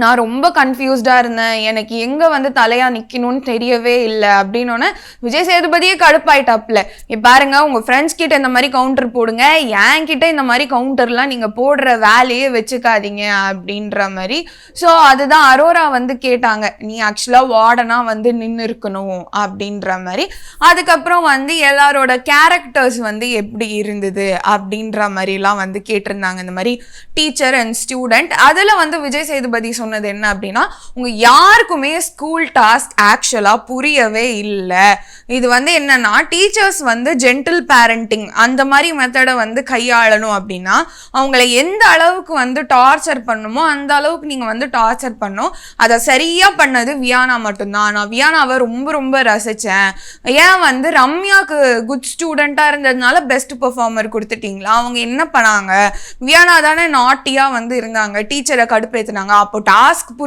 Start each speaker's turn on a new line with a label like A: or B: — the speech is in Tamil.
A: நான் ரொம்ப கன்ஃபியூஸ்டா இருந்தேன். எனக்கு எங்க வந்து தலையா நிக்கணும்னு தெரியவே இல்ல அப்படின்னோனே விஜய் சேதுபதியே கடுப்பாயிட்டாப்ல. பாருங்க உங்க ஃப்ரெண்ட்ஸ் கிட்ட இந்த மாதிரி கவுண்டர் போடுங்க, என் கிட்ட இந்த மாதிரி கவுண்டர்லாம் நீங்க போடுற வேலையே வச்சுக்காதீங்க அப்படின்ற மாதிரி. ஸோ அதுதான் அரோரா வந்து கேட்டாங்க, நீ ஆக்சுவலா வார்டனா வந்து நின்று இருக்கணும் அப்படின்ற மாதிரி. அதுக்கப்புறம் வந்து எல்லாரோட கேரக்டர்ஸ் வந்து எப்படி இருந்தது அப்படின்ற மாதிரிலாம் வந்து கேட்டிருந்தாங்க, இந்த மாதிரி டீச்சர் அண்ட் ஸ்டூடெண்ட். அதில் வந்து விஜய் சேதுபதி சொன்னது என்ன அப்படின்னா, உங்க யாருக்குமே ஸ்கூல் டாஸ்க் ஆக்சுவலா புரியவே இல்லை. இது வந்து என்னன்னா, டீச்சர்ஸ் வந்து ஜென்டில் பேரண்டிங் அந்த மாதிரி மெத்தடை வந்து கையாளணும் அப்படின்னா அவங்களை எந்த அளவுக்கு வந்து டார்ச்சர் பண்ணுமோ அந்த அளவுக்கு நீங்க வந்து டார்ச்சர் பண்ணும். அதை சரியா பண்ணது வியானா மட்டும்தான். நான் வியானாவை ரொம்ப ரொம்ப ரசிச்சேன். ஏன் வந்து ரம்யாக்கு குட் ஸ்டூடெண்டா இருந்ததுனால பெஸ்ட் பெர்ஃபார்மர் கொடுத்துட்டீங்களா? அவங்க என்ன பண்ணாங்க? வியானா தானே நாட்டியா வந்து இருந்தாங்க, டீச்சரை கடுப்பேத்துனாங்க. அப்போ டாஸ்க்